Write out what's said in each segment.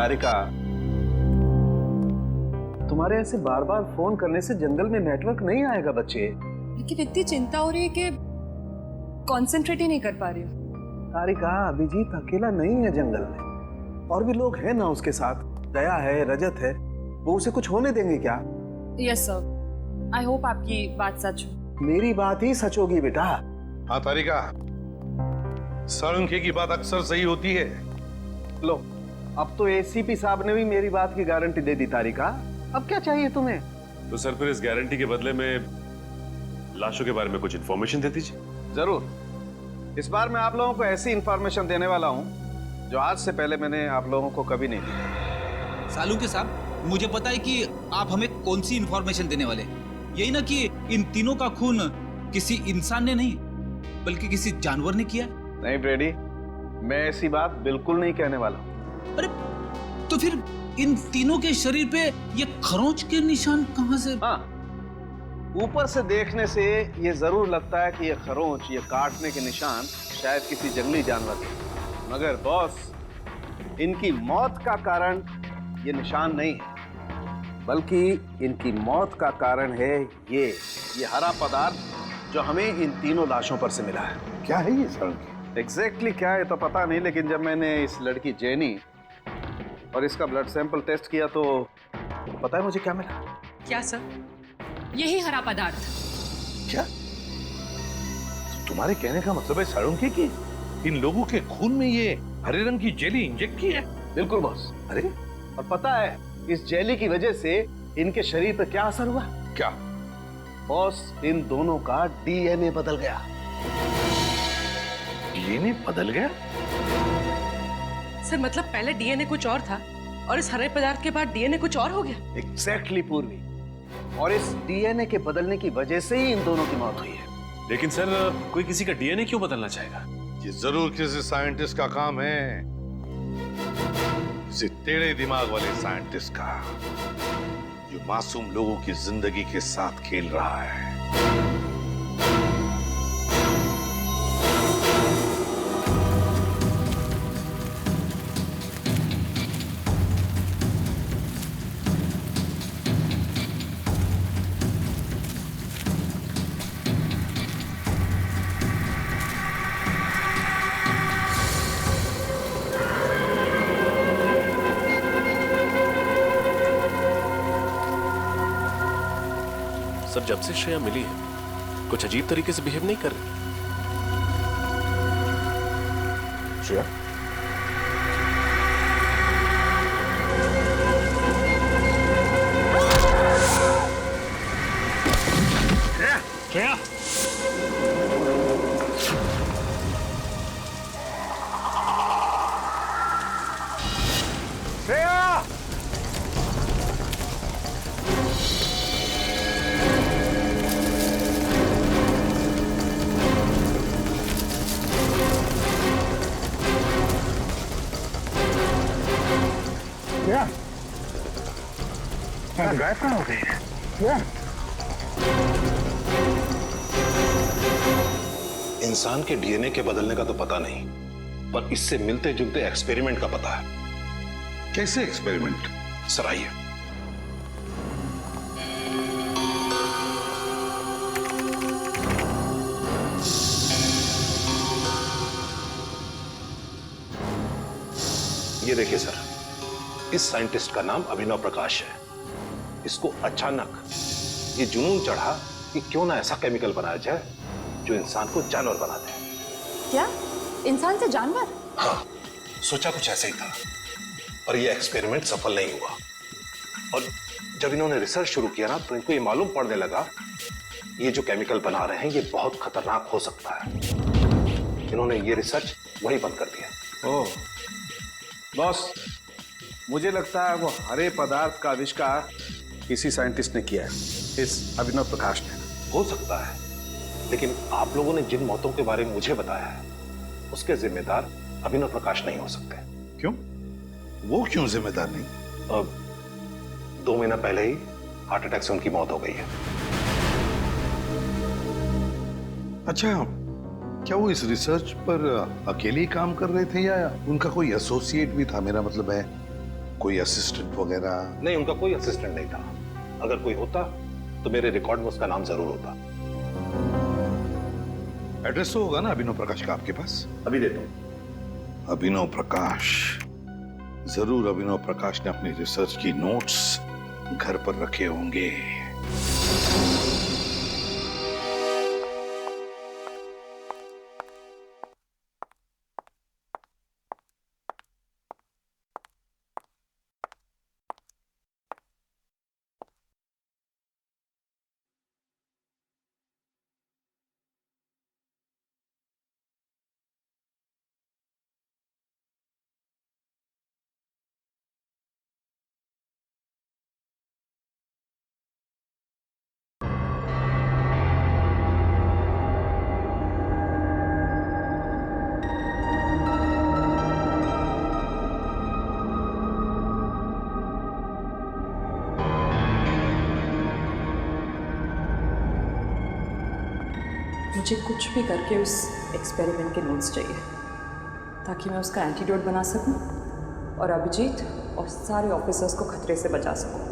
तारिका, तुम्हारे ऐसे बार बार फोन करने से जंगल में नेटवर्क नहीं आएगा बच्चे। लेकिन इतनी चिंता हो रही है कि कंसंट्रेट ही नहीं कर पा रही हूँ। तारिका, अभिजीत अकेला नहीं है जंगल में, और भी लोग हैं ना उसके साथ। दया है, रजत है, वो उसे कुछ होने देंगे क्या? यस सर, आई होप आपकी बात सच हो। मेरी बात ही सच होगी बेटा। हाँ तारिका, साळुंखे की बात अक्सर सही होती है। लो, अब तो एसीपी साहब ने भी मेरी बात की गारंटी दे दी तारिका। अब क्या चाहिए तुम्हें? तो सर फिर इस गारंटी के बदले में लाशों के बारे में कुछ इन्फॉर्मेशन दे दीजिए। जरूर। इस बार मैं आप लोगों को ऐसी इंफॉर्मेशन देने वाला हूं जो आज से पहले मैंने आप लोगों को कभी नहीं दी। साळुंखे साहब, मुझे पता है कि आप हमें कौन सी इंफॉर्मेशन देने वाले हैं। यही ना कि इन तीनों का खून किसी इंसान ने नहीं बल्कि किसी जानवर ने किया। नहीं ब्रेडी, मैं ऐसी बात बिल्कुल नहीं कहने वाला। अरे तो फिर इन तीनों के शरीर पे ये खरोंच के निशान कहां से? हाँ, ऊपर से देखने से ये जरूर लगता है कि ये खरोंच, ये काटने के निशान शायद किसी जंगली जानवर के, मगर बॉस, इनकी मौत का कारण ये निशान नहीं है, बल्कि इनकी मौत का कारण है ये हरा पदार्थ जो हमें इन तीनों लाशों पर से मिला है। क्या है ये साळुंखे? एग्जैक्टली क्या है तो पता नहीं, लेकिन जब मैंने इस लड़की जेनी और इसका ब्लड सैंपल टेस्ट किया तो पता है मुझे क्या मिला? क्या सर? यही हरा पदार्थ। क्या तो तुम्हारे कहने का मतलब है साळुंखे की इन लोगों के खून में ये हरे रंग की जेली इंजेक्ट की है? बिल्कुल बॉस। अरे और पता है इस जेली की वजह से इनके शरीर पर क्या असर हुआ? क्या बॉस, इन दोनों का डीएनए बदल गया। डीएनए बदल गया? सर मतलब पहले डीएनए कुछ और था और इस हरे पदार्थ के बाद डीएनए कुछ और हो गया। एग्जैक्टली पूर्वी, और इस डीएनए के बदलने की वजह से ही इन दोनों की मौत हुई है। लेकिन सर, कोई किसी का डीएनए क्यों बदलना चाहेगा? ये जरूर किसी साइंटिस्ट का काम है, किसी टेढ़े दिमाग वाले साइंटिस्ट का, जो मासूम लोगों की जिंदगी के साथ खेल रहा है। सर, जब से श्रेया मिली है कुछ अजीब तरीके से बिहेव नहीं कर रही। श्रेया? श्रेया! श्रेया! गायब कहाँ हो गई? इंसान के डीएनए के बदलने का तो पता नहीं, पर इससे मिलते जुलते एक्सपेरिमेंट का पता है। कैसे एक्सपेरिमेंट? सर आइए। ये देखिए सर, इस साइंटिस्ट का नाम अभिनव प्रकाश है। इसको अचानक ये जुनून चढ़ा कि क्यों ना ऐसा केमिकल बनाया जाए जो इंसान को जानवर बना दे। क्या? इंसान से जानवर? हाँ, सोचा कुछ ऐसे ही था, और ये एक्सपेरिमेंट सफल नहीं हुआ। और जब इन्होंने रिसर्च शुरू किया ना, तो इनको ये मालूम पड़ने लगा ये जो केमिकल बना रहे हैं ये बहुत खतरनाक हो सकता है। इन्होंने ये रिसर्च वही बंद कर दिया। ओह बॉस, मुझे लगता है वो हरे पदार्थ का आविष्कार किसी साइंटिस्ट ने किया है, इस अभिनव प्रकाश ने। हो सकता है, लेकिन आप लोगों ने जिन मौतों के बारे में मुझे बताया है उसके जिम्मेदार अभिनव प्रकाश नहीं हो सकते। क्यों? वो क्यों जिम्मेदार नहीं? अब 2 महीना पहले ही हार्ट अटैक से उनकी मौत हो गई है। अच्छा, क्या वो इस रिसर्च पर अकेले ही काम कर रहे थे या उनका कोई एसोसिएट भी था? मेरा मतलब है कोई असिस्टेंट वगैरह? नहीं, उनका कोई असिस्टेंट नहीं था। अगर कोई होता तो मेरे रिकॉर्ड में उसका नाम जरूर होता। एड्रेस तो होगा ना अभिनव प्रकाश का आपके पास? अभी देता हूं। अभिनव प्रकाश, जरूर अभिनव प्रकाश ने अपनी रिसर्च की नोट्स घर पर रखे होंगे। मुझे कुछ भी करके उस एक्सपेरिमेंट के नोट्स चाहिए ताकि मैं उसका एंटीडोट बना सकूं और अभिजीत और सारे ऑफिसर्स को खतरे से बचा सकूं।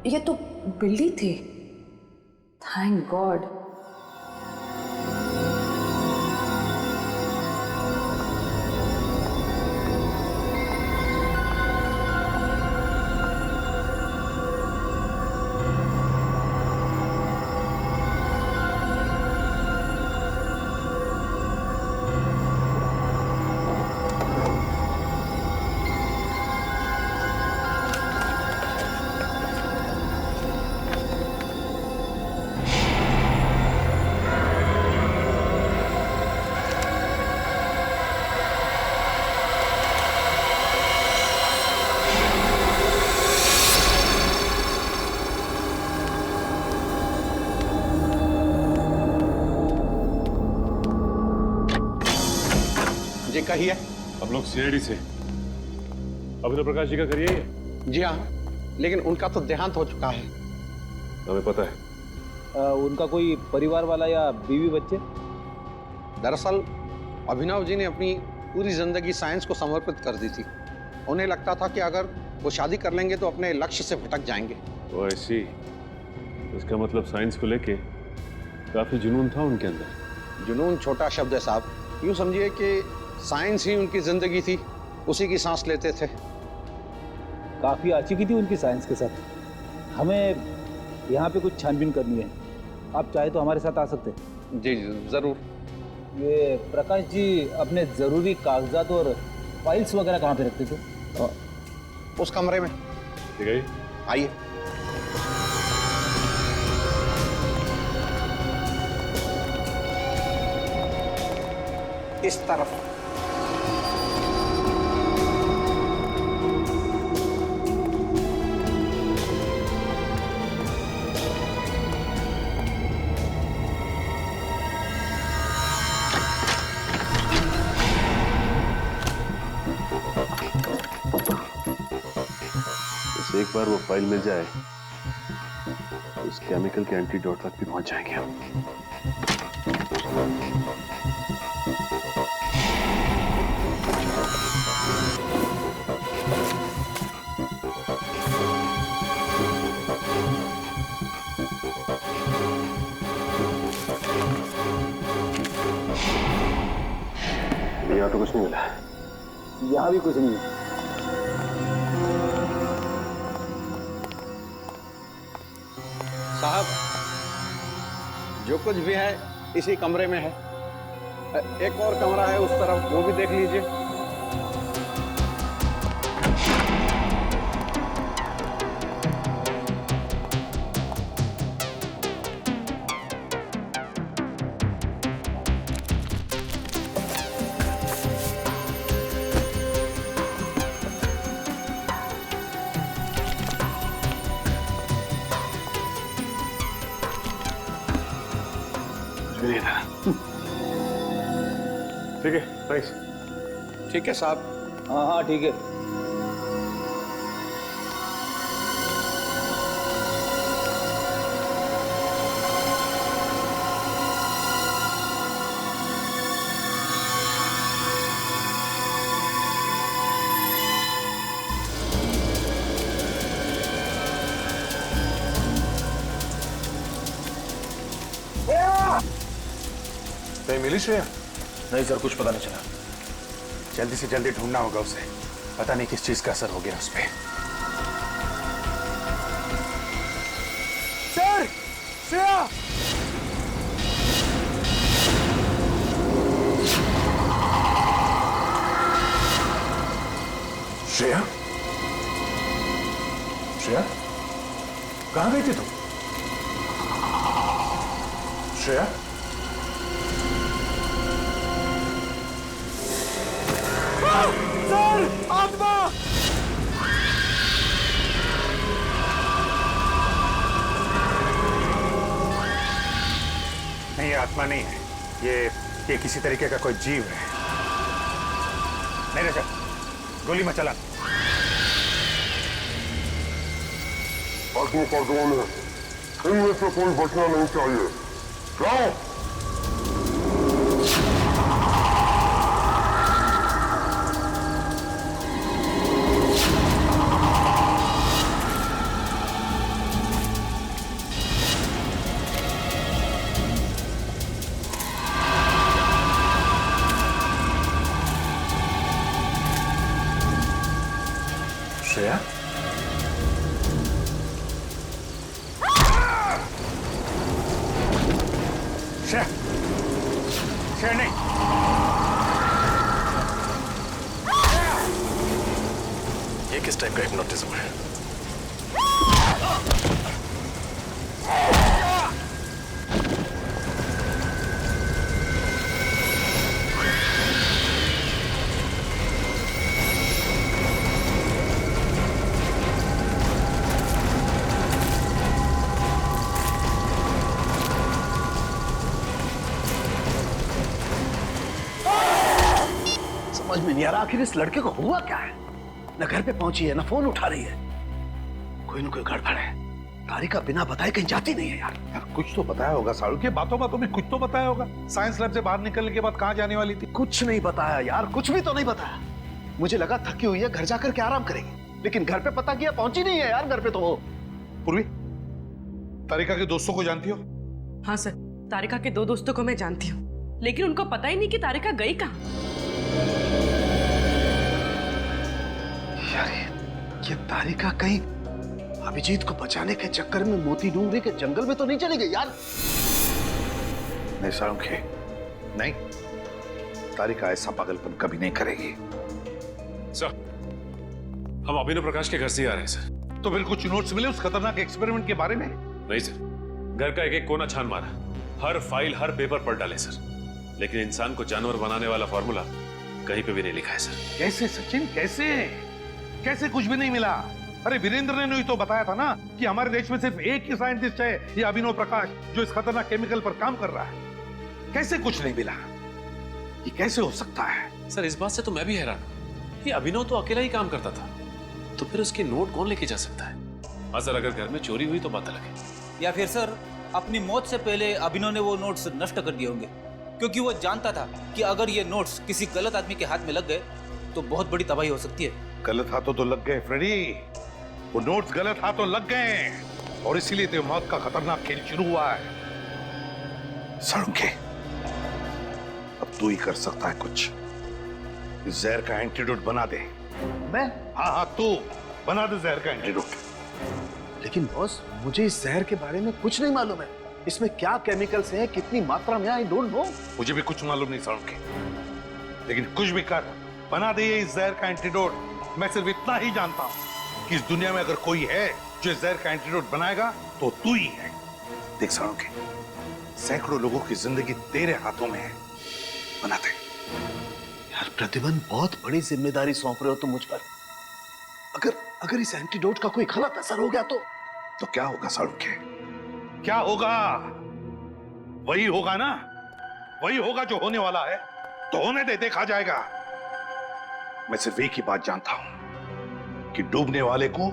ये तो बिल्ली थी। Thank God. जी कहिए। हम लोग सीआईडी से अभिनव प्रकाश जी का करिए ये? जी हाँ, लेकिन उनका तो देहांत हो चुका है। हमें पता है। उनका कोई परिवार वाला या बीवी बच्चे? दरअसल अभिनव जी ने अपनी पूरी जिंदगी साइंस को समर्पित कर दी थी। उन्हें लगता था कि अगर वो शादी कर लेंगे तो अपने लक्ष्य से भटक जाएंगे। तो ऐसी इसका मतलब साइंस को लेके काफी जुनून था उनके अंदर। जुनून छोटा शब्द है साहब। यूं समझिए कि साइंस ही उनकी जिंदगी थी, उसी की सांस लेते थे। काफ़ी आशिकी थी उनकी साइंस के साथ। हमें यहाँ पे कुछ छानबीन करनी है। आप चाहे तो हमारे साथ आ सकते हैं। जी जरूर। ये प्रकाश जी अपने ज़रूरी कागजात और फाइल्स वगैरह कहाँ पे रखते थे? उस कमरे में। ठीक है, आइए। इस तरफ। बस एक बार वो फाइल मिल जाए तो उस केमिकल के एंटीडोट तक भी पहुंच जाएंगे हम। यहाँ तो कुछ नहीं मिला। यहाँ भी कुछ नहीं है। साहब, जो कुछ भी है इसी कमरे में है। एक और कमरा है उस तरफ, वो भी देख लीजिए। ठीक है, थैंक्स। ठीक है साहब। हाँ हाँ ठीक है। कहीं मिली श्रेया? नहीं सर, कुछ पता नहीं चला। जल्दी से जल्दी ढूंढना होगा उसे। पता नहीं किस चीज का असर हो गया उस पे। सर, श्रेया! श्रेया? श्रेया? कहां गई थी तुम? श्रेया? सर, आत्मा! नहीं, ये आत्मा नहीं है। ये किसी तरीके का कोई जीव है। नहीं रे सर, गोली मत चला। आत्मा का ड्रोन है, इनमें से कोई बचना नहीं चाहिए। जाओ। श्रेया? श्रेया! श्रेया नहीं! ये किस टाइप का हिप्नोटिज्म है? समझ में नहीं आ रहा आखिर इस लड़के को हुआ क्या है। न घर पे पहुंची है, न फोन उठा रही है। कोई न कोई गड़बड़ है। तारिका बिना बताए कहीं जाती नहीं है यार। यार कुछ तो बताया होगा साड़ू के, बातों बातों में कुछ तो बताया होगा। साइंस लैब से बाहर निकलने के बाद कहाँ जाने वाली थी? कुछ नहीं बताया यार, कुछ भी तो नहीं बताया। मुझे लगा थकी हुई है, घर जाकर के आराम करेगी, लेकिन घर पे पता किया पहुंची नहीं है यार। घर पे तो वो पूर्वी, तारिका के दोस्तों को जानती हो? हाँ सर, तारिका के 2 दोस्तों को मैं जानती हूँ, लेकिन उनको पता ही नहीं कि तारिका गई कहाँ। यार ये तारिका कहीं अभिजीत को बचाने के चक्कर में मोती डूंगरी के जंगल में तो नहीं चली गई यार? नहीं साळुंखे, नहीं, तारिका ऐसा पागलपन कभी नहीं करेगी। सर, हम अभिनव प्रकाश के घर से ही आ रहे हैं सर। तो फिर कुछ नोट्स मिले उस खतरनाक एक्सपेरिमेंट के बारे में? नहीं सर, घर का एक एक कोना छान मारा, हर फाइल हर पेपर पढ़ डाले सर, लेकिन इंसान को जानवर बनाने वाला फॉर्मूला कहीं पे भी नहीं लिखा है सर। कैसे सचिन, कैसे कैसे कुछ भी नहीं मिला? अरे वीरेंद्र ने ही तो बताया था ना कि हमारे देश में सिर्फ एक ही साइंटिस्ट है, ये अभिनव प्रकाश, जो इस खतरनाक केमिकल पर काम कर रहा है। कैसे कुछ नहीं मिला? ये कैसे हो सकता है? सर, इस बात से तो मैं भी हैरान हूं। ये अभिनव तो अकेला ही काम करता था, तो फिर उसके नोट कौन लेके जा सकता है? हाँ सर, अगर घर में चोरी हुई तो बात अलग है। या फिर सर अपनी मौत से पहले अभिनव ने वो नोट्स नष्ट कर दिए होंगे, क्योंकि वो जानता था कि अगर ये नोट्स किसी गलत आदमी के हाथ में लग गए तो बहुत बड़ी तबाही हो सकती है। गलत हाथों तो लग गए फ्रेडी, वो नोट्स गलत हाथों लग गए और इसीलिए तो मौत का खतरनाक खेल शुरू हुआ है। सड़के, अब तू ही कर सकता है कुछ। इस जहर का एंटीडोट बना दे। मैं? हाँ, तू बना दे जहर का एंटीडोट। लेकिन बॉस, मुझे इस जहर के बारे में कुछ नहीं मालूम है। इसमें क्या केमिकल्स हैं, कितनी मात्रा में, आई डोंट नो। मुझे भी कुछ मालूम नहीं सड़के, लेकिन कुछ भी कर, बना दे इस जहर का एंटीडोट। मैं सिर्फ इतना ही जानता हूं कि इस दुनिया में अगर कोई है जो इस जहर का एंटीडोट बनाएगा तो तू ही है। देख सड़के, सैकड़ों लोगों की जिंदगी तेरे हाथों में है, बना दे। यार प्रतिबंध, बहुत बड़ी जिम्मेदारी सौंप रहे हो तुम मुझ पर। अगर इस एंटीडोट का कोई गलत असर हो गया तो क्या होगा सड़के? क्या होगा? वही होगा ना, वही होगा जो होने वाला है। तो होने दे, देखा जाएगा। मैं सिर्फ एक ही बात जानता हूं कि डूबने वाले को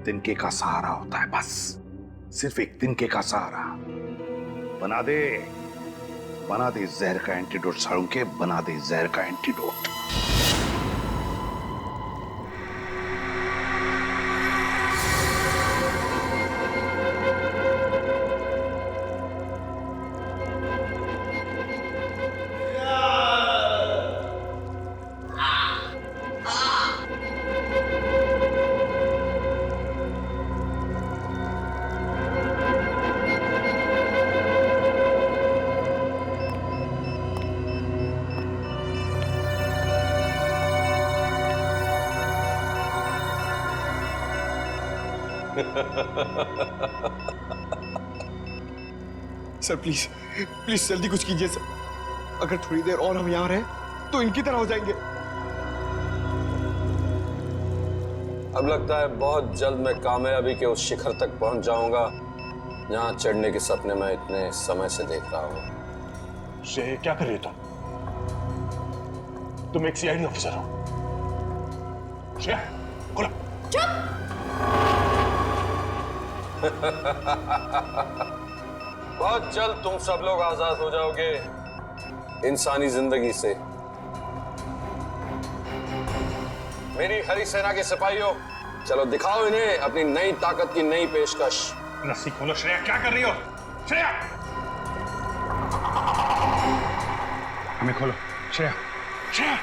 तिनके का सहारा होता है, बस सिर्फ एक तिनके का सहारा। बना दे जहर का एंटीडोट सड़के, बना दे जहर का एंटीडोट। सर प्लीज प्लीज जल्दी कुछ कीजिए सर। अगर थोड़ी देर और हम यहाँ रहे तो इनकी तरह हो जाएंगे। अब लगता है बहुत जल्द मैं कामयाबी के उस शिखर तक पहुंच जाऊंगा जहां चढ़ने के सपने मैं इतने समय से देख रहा हूं। से क्या कर रही हो तुम एक सीआईडी ऑफिसर हो। श्रेया, खोलो। बहुत जल्द तुम सब लोग आजाद हो जाओगे इंसानी जिंदगी से। मेरी हरी सेना के सिपाहियों, चलो दिखाओ इन्हें अपनी नई ताकत की नई पेशकश। रस्सी खोलो। श्रेया, क्या कर रही हो? श्रेया, हमें खोलो। श्रेया, श्रेया।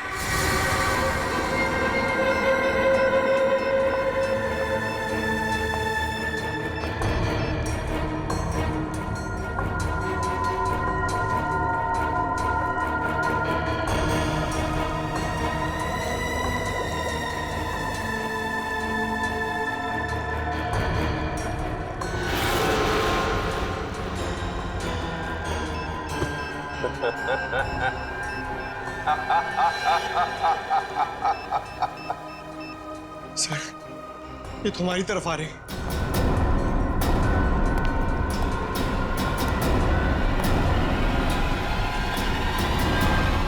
सर, ये तुम्हारी तरफ आ रहे हैं।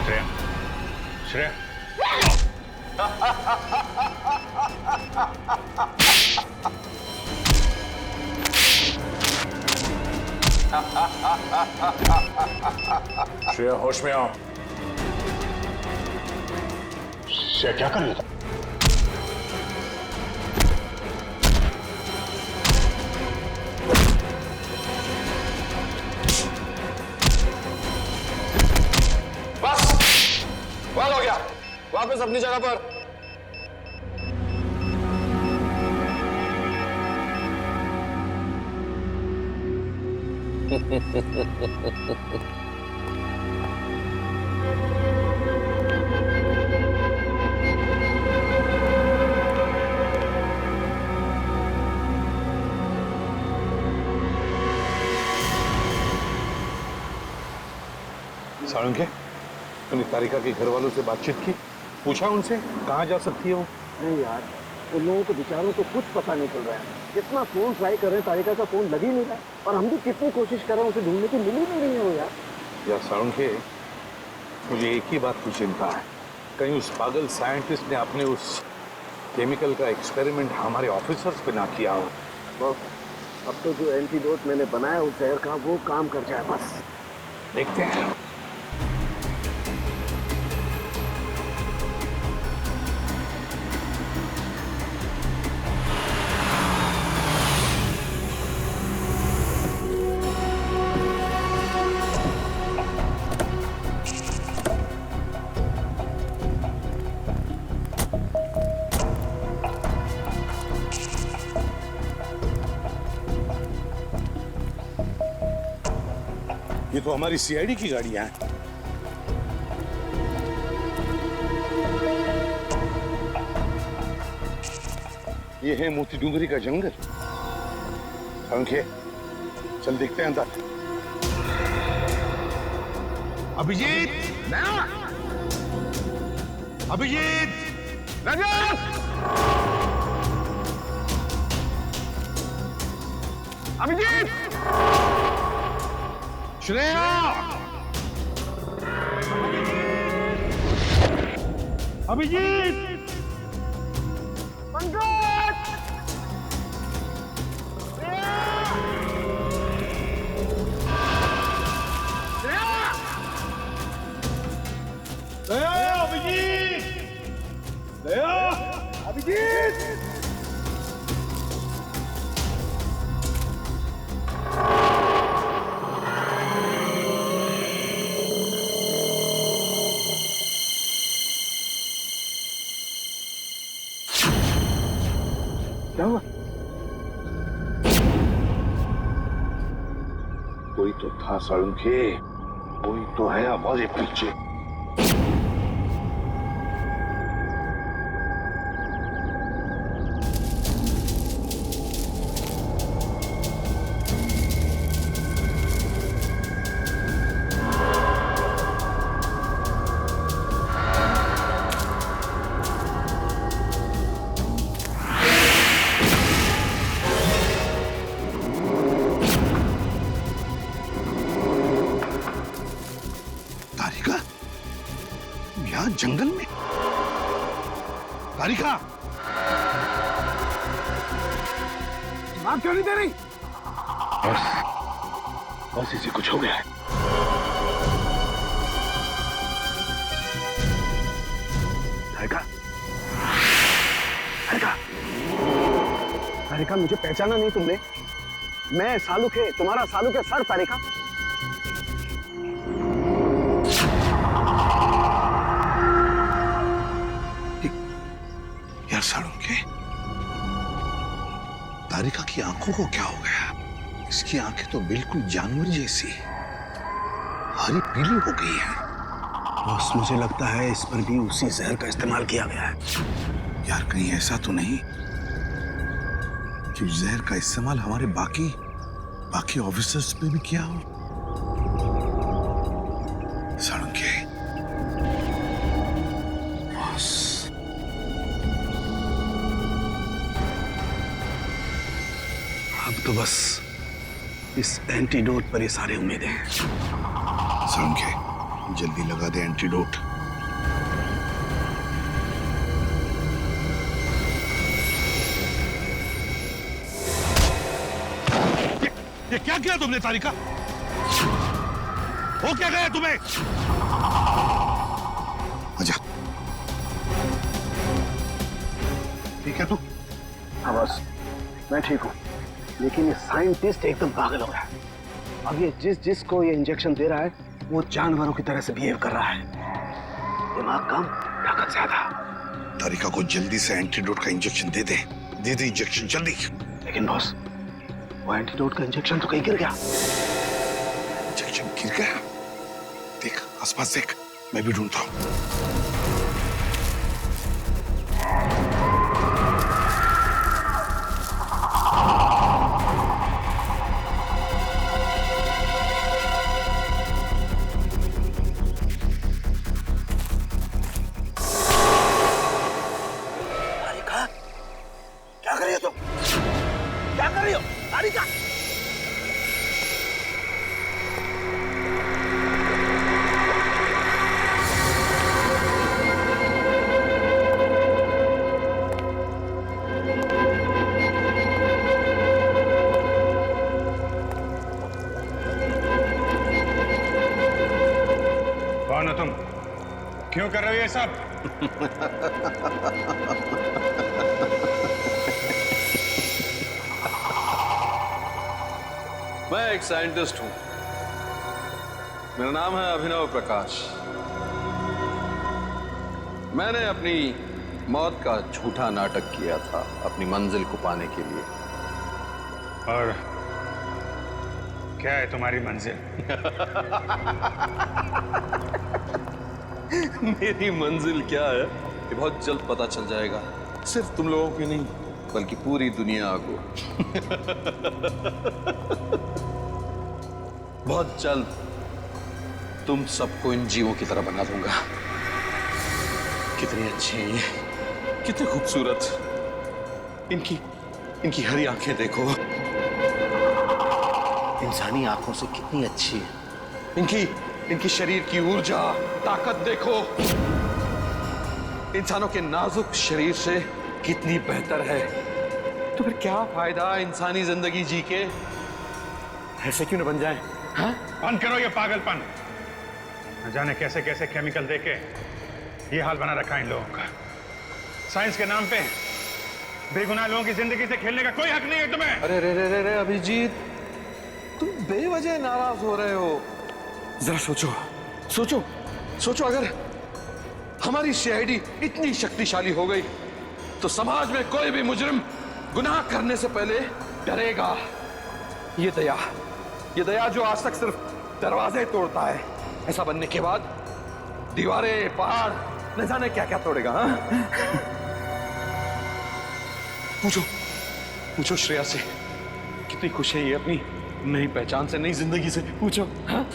श्रेया, श्रेया। श्रेया, होश में आओ। श्रेया, क्या कर रही हो? हो गया, वापस अपनी जगह पर। सारंगे, तूने तारिका के घर वालों से बातचीत की? पूछा उनसे कहाँ जा सकती है वो? नहीं यार, उन लोगों को बेचारों को कुछ पता नहीं चल रहा है। कितना फोन ट्राई कर रहे हैं, तारिका का फोन लग ही नहीं रहा है। और हम भी कितनी कोशिश कर रहे हैं उसे ढूंढने की, मिल ही नहीं रही है वो यार। यार सारंगे, मुझे एक ही बात की चिंता है, कहीं उस पागल साइंटिस्ट ने अपने उस केमिकल का एक्सपेरिमेंट हमारे ऑफिसर्स पे ना किया हो। बॉस, अब तो जो एंटीडोट मैंने बनाया उस जहर का वो काम कर जाए बस। देखते हैं। ये तो हमारी सीआईडी की गाड़ियां हैं। ये है मोती डूंगरी का जंगल। पंखे, चल देखते हैं अंदर। अभिजीत, अभिजीत, रजत, अभिजीत, श्रेया, अभिजीत, पंकज, श्रेया, अभिजीत, श्रेया, अभिजीत। क्या हुआ? कोई तो था साळुंखे, कोई तो है हमारे पीछे। जंगल में तारिका जवाब क्यों नहीं दे रही? बस इसे कुछ हो गया है। तारिका, तारिका, तारिका, मुझे पहचाना नहीं तुमने? मैं सालुक है, तुम्हारा सालुक है सर। तारिका, साळुंखे, तारिका की आंखों को क्या हो गया? इसकी आंखें तो बिल्कुल जानवर जैसी हरी पीली हो गई है। बस मुझे लगता है इस पर भी उसी जहर का इस्तेमाल किया गया है। यार कहीं ऐसा तो नहीं कि जहर का इस्तेमाल हमारे बाकी ऑफिसर्स पे भी किया हो? साळुंखे, अब तो बस इस एंटीडोट पर ही सारी उम्मीदें हैं। साळुंखे, जल्दी लगा दे एंटीडोट। ये क्या किया तुमने तारिका? हो क्या गया तुम्हें? आजा। ठीक है तू? हाँ बस, मैं ठीक हूँ, लेकिन ये साइंटिस्ट एकदम पागल हो रहा है। अब ये जिसको ये इंजेक्शन दे रहा है वो जानवरों की तरह से बिहेव कर रहा है। दिमाग कम, ताकत ज्यादा। तारिका को जल्दी से एंटीडोट का इंजेक्शन दे दे इंजेक्शन जल्दी। लेकिन बॉस, वो एंटीडोट का इंजेक्शन तो कहीं गिर गया। इंजेक्शन गिर गया? देख आसपास देख, मैं भी ढूंढता हूँ। क्या कर रही हो तुम? क्या कर रही हो तारिका? क्यों कर रहे हो ये सब? मैं एक साइंटिस्ट हूं। मेरा नाम है अभिनव प्रकाश। मैंने अपनी मौत का झूठा नाटक किया था अपनी मंजिल को पाने के लिए। और क्या है तुम्हारी मंजिल? मेरी मंजिल क्या है ये बहुत जल्द पता चल जाएगा। सिर्फ तुम लोगों की नहीं बल्कि पूरी दुनिया को। बहुत जल्द तुम सबको इन जीवों की तरह बना दूंगा। कितनी अच्छी है ये, कितनी खूबसूरत। इनकी हरी आंखें देखो, इंसानी आंखों से कितनी अच्छी है। इनकी शरीर की ऊर्जा, ताकत देखो, इंसानों के नाजुक शरीर से कितनी बेहतर है। तो फिर क्या फायदा इंसानी जिंदगी जी के? ऐसे क्यों न बन जाए? हाँ? बंद करो ये पागलपन। न जाने कैसे कैसे केमिकल देके ये हाल बना रखा है इन लोगों का। साइंस के नाम पे बेगुनाह लोगों की जिंदगी से खेलने का कोई हक नहीं है तुम्हें। अरे रे रे रे रे अभिजीत, तुम बेवजह नाराज हो रहे हो। जरा सोचो अगर हमारी सीआईडी इतनी शक्तिशाली हो गई तो समाज में कोई भी मुजरिम गुनाह करने से पहले डरेगा। ये दया जो आज तक सिर्फ दरवाजे तोड़ता है, ऐसा बनने के बाद दीवारें, पहाड़, न जाने क्या क्या तोड़ेगा। हाँ? पूछो श्रेया से कितनी खुश है ये अपनी नई पहचान से, नई जिंदगी से। पूछो। हाँ?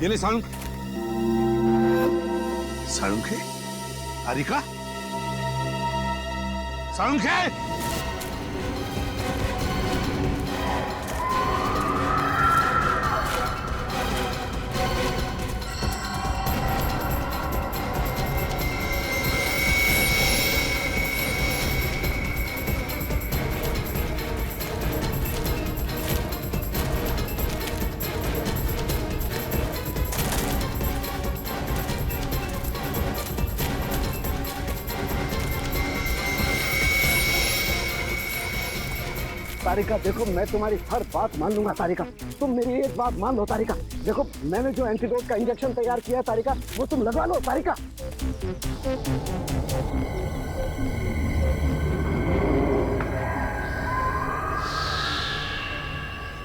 ये ले साळुंखे। साळुंखे? तारिका? साळुंखे? तारिका देखो, मैं तुम्हारी हर बात मान लूंगा तारिका। तुम मेरी एक बात मान लो तारिका। देखो मैंने जो एंटीडोट का इंजेक्शन तैयार किया है तारिका, वो तुम लगवा लो तारिका।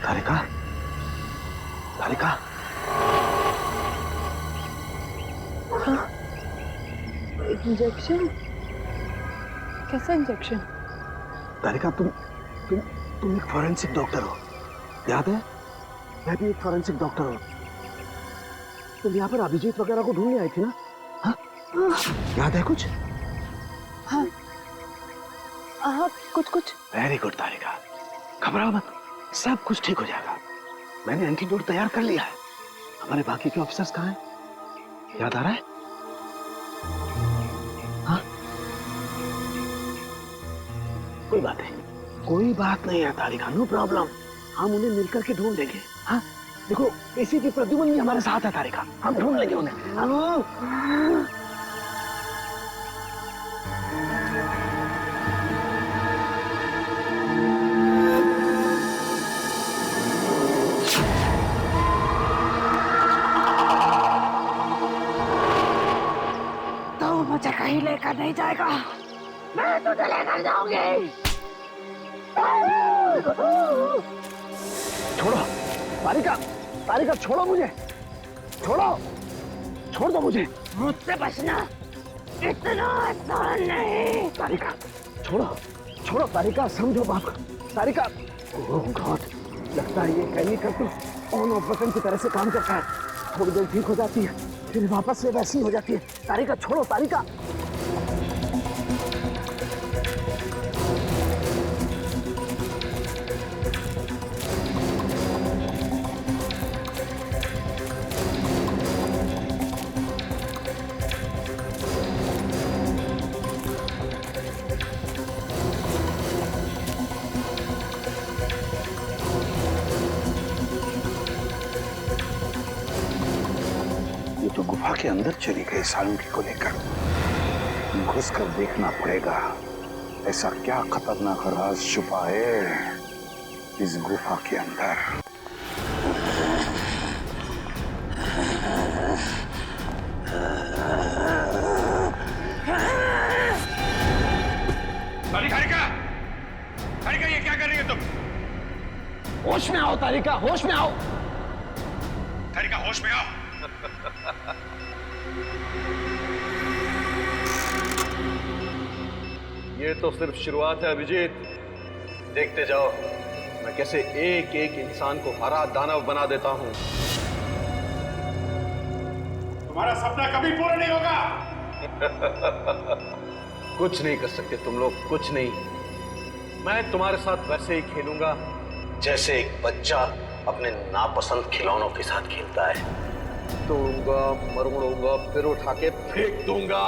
तारिका, तारिका। हाँ? इंजेक्शन? कैसा इंजेक्शन? तारिका तुम एक फॉरेंसिक डॉक्टर हो, याद है? मैं भी एक फॉरेंसिक डॉक्टर हूँ। तुम यहाँ पर अभिजीत वगैरह को ढूंढने आई थी ना? हाँ? याद है कुछ? हाँ कुछ। वेरी गुड तारिका, घबराओ मत, सब कुछ ठीक हो जाएगा। मैंने एंटीडोट तैयार कर लिया है। हमारे बाकी के ऑफिसर्स कहाँ हैं? याद आ रहा है? हाँ? कोई बात नहीं है तारिका, नो प्रॉब्लम। हम उन्हें मिलकर के ढूंढ लेंगे। हाँ देखो, इसी की प्रद्युमन भी हमारे साथ है तारिका, हम ढूंढ लेंगे उन्हें। तो मुझे कहीं लेकर नहीं जाएगा, मैं तुझे लेकर जाऊंगी। छोड़ो तारिका, तारिका छोड़ो मुझे, छोड़ दो मुझे। मुझसे बचना इतना आसान नहीं। तारिका छोड़ो तारिका, समझो बात। तारिका, ओह गॉड, लगता है ये केमिकल तो ऑन ऑफ बटन की तरह से काम करता है। थोड़ी देर ठीक हो जाती है, फिर वापस से वैसी हो जाती है। तारिका छोड़ो तारिका। तो गुफा के अंदर चली गई सालुंकी को लेकर। घुस कर देखना पड़ेगा ऐसा क्या खतरनाक राज छुपा है इस गुफा के अंदर। तारिका, ये क्या कर रही हो तुम? होश में आओ तारिका, होश में आओ। तारिका, होश में आओ। ये तो सिर्फ शुरुआत है अभिजीत। देखते जाओ मैं कैसे एक एक इंसान को हरा दानव बना देता हूं। तुम्हारा सपना कभी पूरा नहीं होगा। कुछ नहीं कर सकते तुम लोग, कुछ नहीं। मैं तुम्हारे साथ वैसे ही खेलूंगा जैसे एक बच्चा अपने नापसंद खिलौनों के साथ खेलता है। तोड़ूंगा, मरोड़ूंगा, फिर उठा के फेंक दूंगा।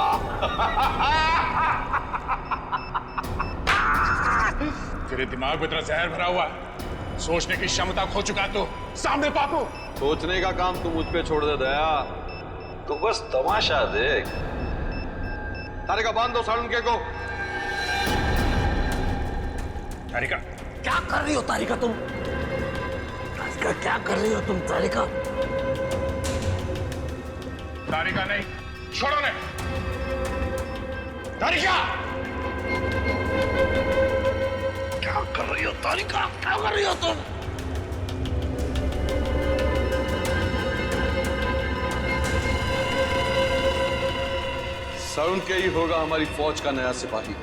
तेरे दिमाग में इतना जहर भरा हुआ है, सोचने की क्षमता खो चुका तो सामने पापू। सोचने का काम तू मुझ पे छोड़ दे दया, तू बस तमाशा देख। तारिका बांध दो सालुंके को। तारिका, क्या कर रही हो तारिका तुम? तारिका क्या कर रही हो तुम तारिका? तारिका नहीं, छोड़ो ने। तारिका, क्या कर रही हो तारिका? क्या कर रही हो तुम? सालुंके ही होगा हमारी फौज का नया सिपाही।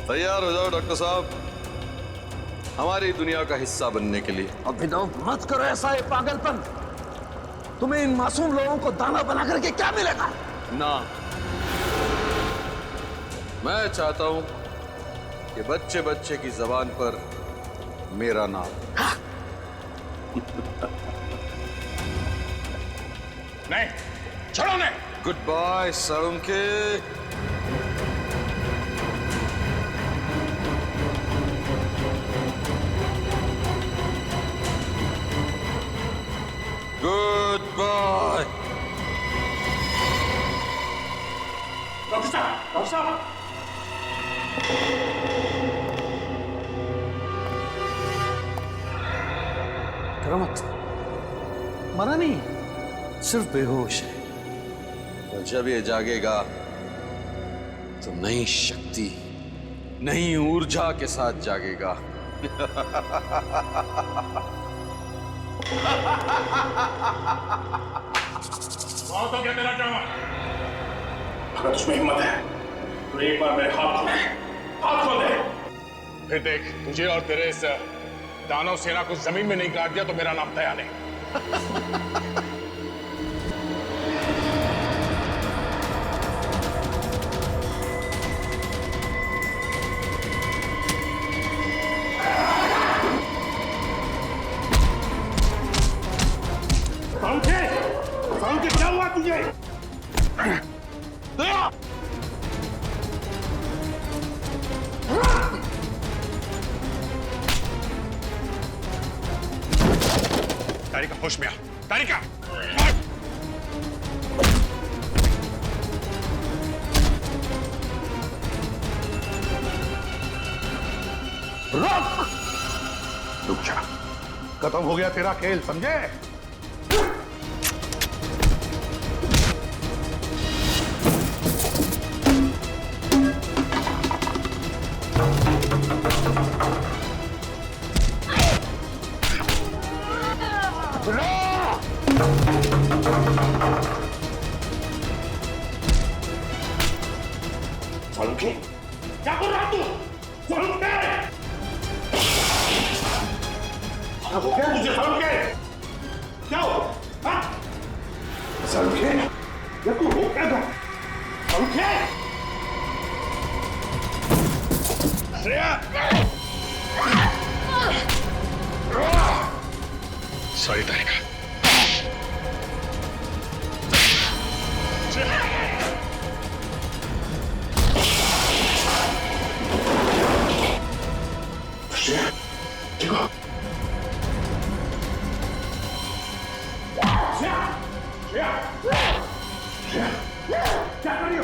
तैयार हो जाओ डॉक्टर साहब, हमारी दुनिया का हिस्सा बनने के लिए। अभिनव मत करो ऐसा ये पागलपन। तुम्हें इन मासूम लोगों को दाना बना करके क्या मिलेगा? ना, मैं चाहता हूं कि बच्चे बच्चे की जबान पर मेरा नाम। नहीं, छोड़ो ने। Good bye Salunke. Good bye. Doctor साहब, डॉक्टर साहब। डरो मत, मरा नहीं, सिर्फ बेहोश है। और जब ये जागेगा तो नई शक्ति, नई ऊर्जा के साथ जागेगा। बहुत हो गया तेरा ड्रामा। अगर तुझमें हिम्मत है तो एक बार मेरे हाथ खोल दे, हाथ खोल दे। फिर देख, तुझे और तेरे इस दानव सेना को जमीन में नहीं काट दिया तो मेरा नाम दया नहीं। सालुंके, क्या हुआ तुझे? तारिका, होश में आ। तारिका, रुक जा, खत्म हो गया तेरा खेल, समझे? सालुंके, क्या कर रहा तू? सालुंके, क्या हो गया तुझे? सालुंके, क्या हो? हाँ? सालुंके, क्या तू हो क्या था? सालुंके, श्रेया, सॉरी तारिका। ठीक हो? क्या कर रही हो?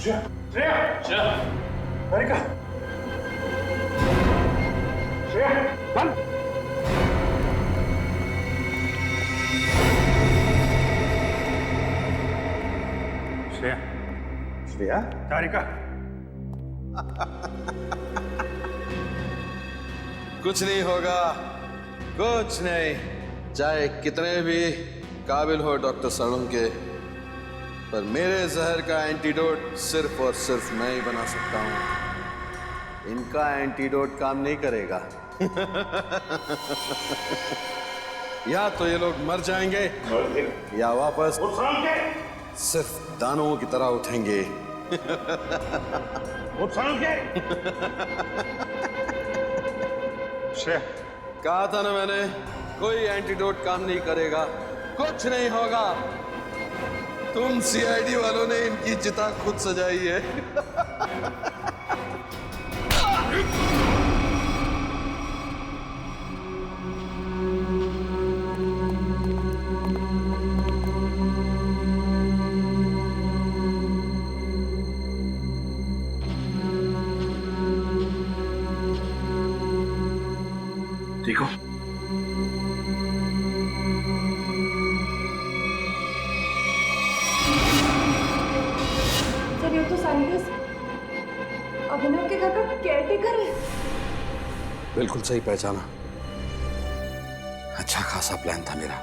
श्रेया, श्रेया, श्रेया, तारिका, कुछ नहीं होगा, कुछ नहीं। चाहे कितने भी काबिल हो डॉक्टर साळुंके, पर मेरे जहर का एंटीडोट सिर्फ और सिर्फ मैं ही बना सकता हूं। इनका एंटीडोट काम नहीं करेगा। या तो ये लोग मर जाएंगे या वापस सिर्फ दानों की तरह उठेंगे। कहा था ना मैंने, कोई एंटीडोट काम नहीं करेगा, कुछ नहीं होगा। तुम सीआईडी वालों ने इनकी चिता खुद सजाई है। ठीक हो? सर, ये तो साइंटिस्ट अभिनव के घर का केयरटेकर है। बिल्कुल सही पहचाना। अच्छा खासा प्लान था मेरा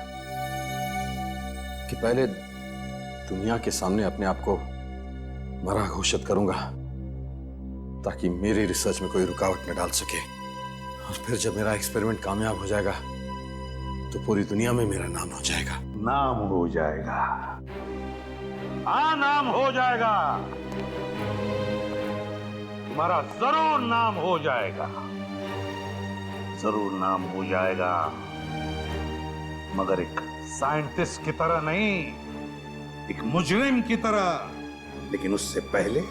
कि पहले दुनिया के सामने अपने आप को मरा घोषित करूंगा ताकि मेरी रिसर्च में कोई रुकावट न डाल सके, और फिर जब मेरा एक्सपेरिमेंट कामयाब हो जाएगा तो पूरी दुनिया में मेरा नाम हो जाएगा। नाम हो जाएगा, हाँ नाम हो जाएगा, तुम्हारा जरूर नाम हो जाएगा, जरूर नाम हो जाएगा, मगर एक साइंटिस्ट की तरह नहीं, एक मुजरिम की तरह। लेकिन उससे पहले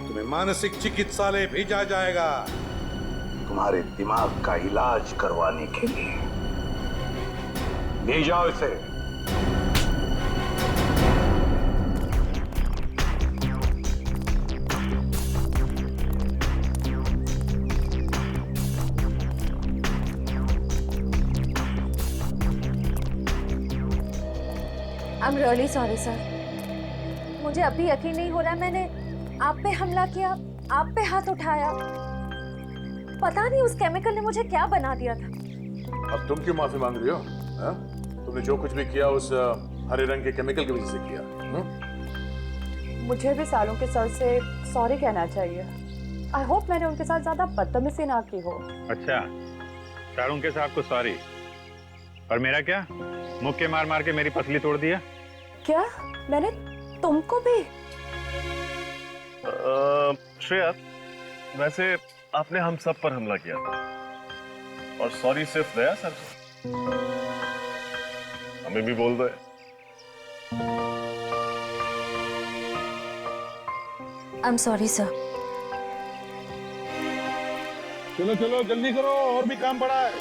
तुम्हें मानसिक चिकित्सालय भेजा जाएगा तुम्हारे दिमाग का इलाज करवाने के लिए। ले जाओ इसे। I am really sorry sir, मुझे अभी यकीन नहीं हो रहा है मैंने आप पे हमला किया, आप पे हाथ उठाया। पता नहीं उस केमिकल ने मुझे क्या बना दिया था। अब तुम क्यों माफी मांग रही हो? हा? तुमने जो कुछ भी किया उस हरे रंग के केमिकल की वजह से किया। मुझे भी सालों के सर से सॉरी कहना चाहिए। आई होप मैंने उनके साथ ज्यादा बदतमीजी ना की हो। अच्छा, शाहरुख के साहब को सॉरी। और मेरा क्या? मुक्के मार मार के मेरी पसली तोड़ दिया। क्या? मैंने तुमको भी? श्रेया, वैसे आपने हम सब पर हमला किया था और सॉरी सिर्फ दया सर को, हमें भी बोल दो। I am sorry sir. चलो चलो जल्दी करो, और भी काम पड़ा है।